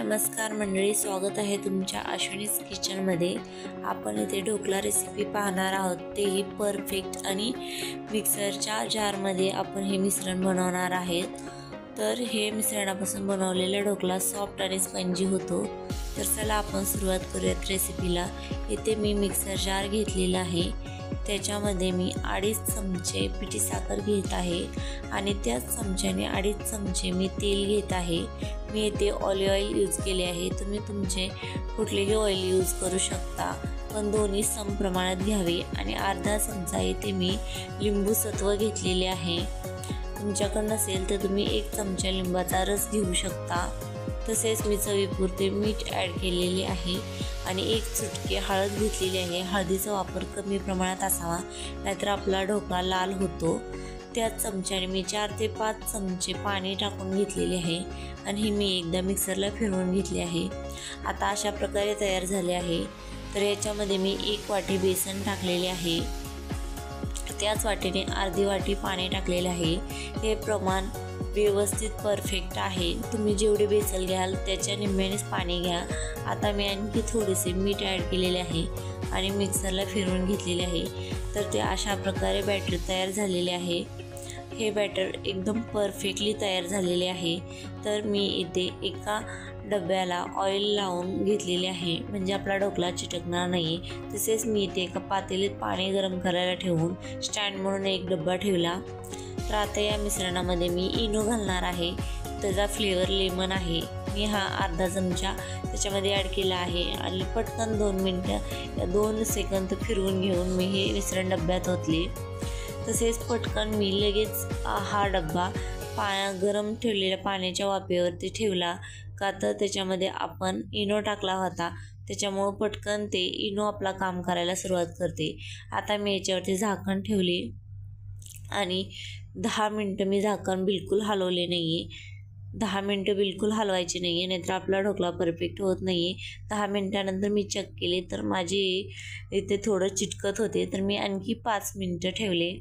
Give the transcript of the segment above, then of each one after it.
नमस्कार मंडळी, स्वागत आहे तुमच्या अश्विनीज किचनमध्ये। आपण इथे ढोकळा रेसिपी पाहणार आहोत, तेही परफेक्ट आणि मिक्सरच्या जारमध्ये आपण हे मिश्रण बनवणार आहेत। तर हे मिश्रणापासून बनवलेला ढोकळा सॉफ्ट आणि स्पंजी होतो। तर चला आपण सुरुवात करूयात रेसिपीला। इथे मी मिक्सर जार घेतलेला आहे, त्याच्यामध्ये मी 2.5 चमचे पिठी साखर घेत आहे आणि त्याच चमच्याने 2.5 चमचे मी तेल घेत आहे। मी इथे ऑलिव्ह ऑइल यूज केले आहे, तुम्ही तुमचे कुठलेही ऑइल यूज करू शकता, पण दोन्ही सम प्रमाणात घ्यावे। आणि अर्धा चमचा इथे मी लिंबू सत्व घेतलेले आहे, तुमच्याकडे नसेल तर तुम्ही 1 चमचा लिंबाचा रस घेऊ शकता। तसेच मी चवीपुरते मीठ ॲड केलेले आहे आणि 1 चुटकी हळद घेतलेली आहे। हळदीचा वापर कमी प्रमाणात असावा, नाहीतर आपला ढोकळा लाल होतो। त्याच चमच्याने मी 4 ते 5 चमचे पाणी टाकून घेतलेले आहे आणि ही मी एकदा मिक्सरला फिरवून घेतले आहे। आता अशा प्रकारे तयार झाले आहे। तर याच्यामध्ये मी 1 वाटी बेसन टाकलेले आहे, त्याच वाटीने अर्धी वाटी पाणी टाकलेले आहे। हे प्रमाण व्यवस्थित परफेक्ट आहे, तुम्ही जेवढे बेसन घ्याल त्याच्या निम्म्यानेच पाणी घ्या। आता मी आणखी थोडेसे मीठ ॲड केलेले आहे आणि मिक्सरला फिरवून घेतलेले आहे। तर ते अशा प्रकारे बॅटर तयार झालेले आहे। हे बॅटर एकदम परफेक्टली तयार झालेले आहे। तर मी इथे एका डब्याला ऑइल लावून घेतलेले आहे, म्हणजे आपला ढोकळा चिटकणार नाही। तसेच मी इथे एका पातेलीत पाणी गरम करायला ठेवून स्टँड म्हणून एक डब्बा ठेवला। तर आता या मिश्रणामध्ये मी इनो घालणार आहे, त्याचा फ्लेवर लेमन आहे। मी हा अर्धा चमचा त्याच्यामध्ये ॲड केला आहे आणि पटकन 2 सेकंद फिरवून घेऊन मी हे मिश्रण डब्यात ओतले। तसेच पटकन मी लगेच हा डब्बा गरम ठेवलेल्या पाण्याच्या वाफेवरती ठेवला, का तर त्याच्यामध्ये आपण इनो टाकला होता, त्याच्यामुळे पटकन ते इनो आपला काम करायला सुरुवात करते। आता मी याच्यावरती झाकण ठेवले आणि 10 मिनटं मी झाकण बिलकुल हलवले नाही आहे। 10 मिनटं बिलकुल हलवायचे नाही आहे, नाहीतर आपला ढोकळा परफेक्ट होत नाही आहे। 10 मिनटानंतर मी चेक केले तर माझे इथे थोडं चिटकत होते, तर मी आणखी 5 मिनटं ठेवले।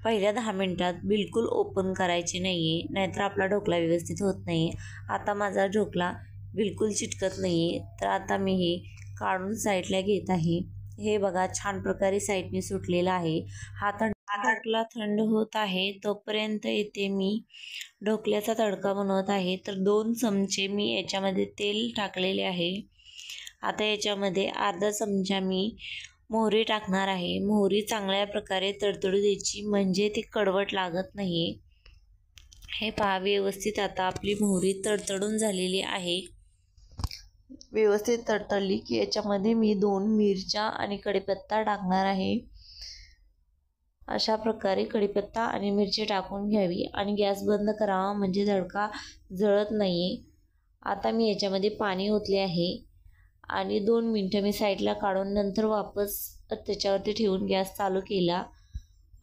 पहिल्या 10 मिनटात बिलकुल ओपन करायचे नाही आहे, नाहीतर आपला ढोकळा व्यवस्थित होत नाही आहे। आता माझा ढोकळा बिलकुल चिटकत नाही आहे, तर आता मी हे काढून साईडला घेत आहे। हे बघा, छान प्रकारे साईडने सुटलेला आहे। हा ढोकळा थंड होत आहे, तोपर्यंत इथे मी ढोकल्याचा तडका बनवत आहे। तर 2 चमचे मी याच्यामध्ये तेल टाकलेले आहे। आता याच्यामध्ये अर्धा चमचा मी मोहरी टाकणार आहे। मोहरी चांगल्या प्रकारे तडतडू द्यायची, म्हणजे ती कडवट लागत नाही। हे पहा, व्यवस्थित आता आपली मोहरी तडतडून झालेली आहे। व्यवस्थित तडतडली की याच्यामध्ये मी 2 मिरच्या आणि कढीपत्ता टाकणार आहे। अशा प्रकारे कढीपत्ता आणि मिरची टाकून घ्यावी आणि गॅस बंद करावा, म्हणजे तडका जळत नाही। आता मी याच्यामध्ये पाणी ओतले आहे आणि 2 मिनटं मी साईडला काढून नंतर वापस त्याच्यावरती ठेवून गॅस चालू केला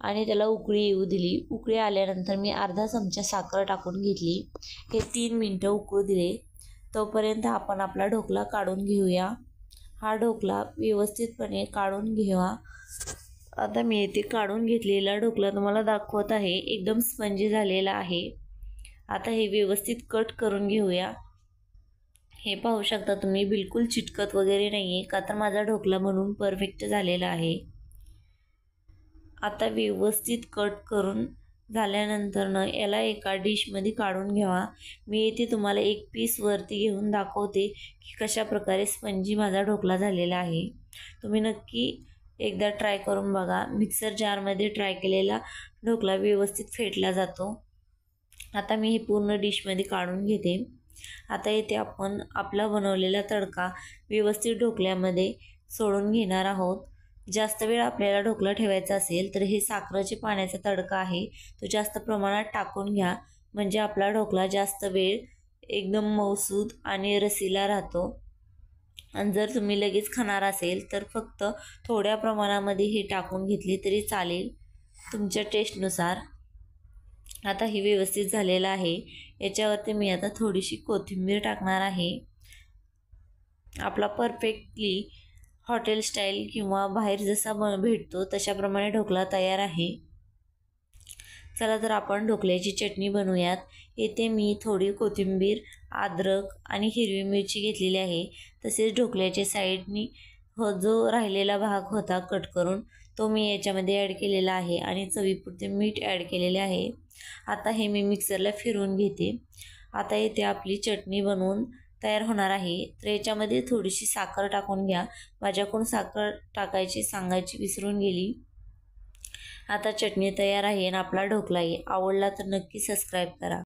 आणि त्याला उकळी येऊ दिली। उकळी आल्यानंतर मी अर्धा चमचा साखर टाकून घेतली। हे 3 मिनटं उकळू दिले, तोपर्यंत आपण आपला ढोकळा काढून घेऊया। हा ढोकळा व्यवस्थितपणे काढून घ्यावा। आता मी इथे काढून घेतलेला ढोकळा तुम्हाला दाखवत आहे, एकदम स्पंजी झालेला आहे। आता हे व्यवस्थित कट करून घेऊया। हे पाहू शकता तुम्ही, बिलकुल चिटकत वगैरे नाही आहे, का तर माझा ढोकळा म्हणून परफेक्ट झालेला आहे। आता व्यवस्थित कट करून झाल्यानंतर याला एका डिशमध्ये काढून घ्यावा। मी इथे तुम्हाला एक पीस वरती घेऊन दाखवते की कशा प्रकारे स्पंजी माझा ढोकळा झालेला आहे। तुम्ही नक्की एकदा ट्राय करून बघा। मिक्सर जारमध्ये ट्राय केलेला ढोकळा व्यवस्थित फेटला जातो। आता मी हे पूर्ण डिशमध्ये काढून घेते। आता इथे आपण आपला बनवलेला तडका व्यवस्थित ढोकळ्यामध्ये सोडून घेणार आहोत। जास्त वेळ आपल्याला ढोकळा ठेवायचा असेल तर हे साखरेच्या पाण्याचा तडका आहे, तो जास्त प्रमाणात टाकून घ्या, म्हणजे आपला ढोकळा जास्त वेळ एकदम मऊसूद आणि रसीला राहतो। आणि जर तुम्ही लगेच खाणार असेल तर फक्त थोड्या प्रमाणामध्ये हे टाकून घेतले तरी चालेल, तुमच्या टेस्टनुसार। आता हे व्यवस्थित झालेलं आहे। याच्यावरती मी आता थोडीशी कोथिंबीर टाकणार आहे। आपला परफेक्टली हॉटेल स्टाईल किंवा बाहेर जसा भेटतो तशाप्रमाणे ढोकळा तयार आहे। चला तर आपण ढोकल्याची चटणी बनवूयात। येथे मी थोडी कोथिंबीर, अद्रक आणि हिरवी मिरची घेतलेली आहे। तसेच ढोकल्याच्या साईडनी जो राहिलेला भाग होता कट करून तो मी याच्यामध्ये ॲड केलेला आहे आणि चवीपुरते मीठ ॲड केलेले आहे। आता हे मी मिक्सरला फिरवून घेते। आता इथे आपली चटणी बनवून तयार होणार आहे। तर याच्यामध्ये थोडीशी साखर टाकून घ्या। माझ्याकडून साखर टाकायची सांगायची विसरून गेली। आता चटणी तयार आहे आणि आपला ढोकलाही आवडला तर नक्की सबस्क्राईब करा।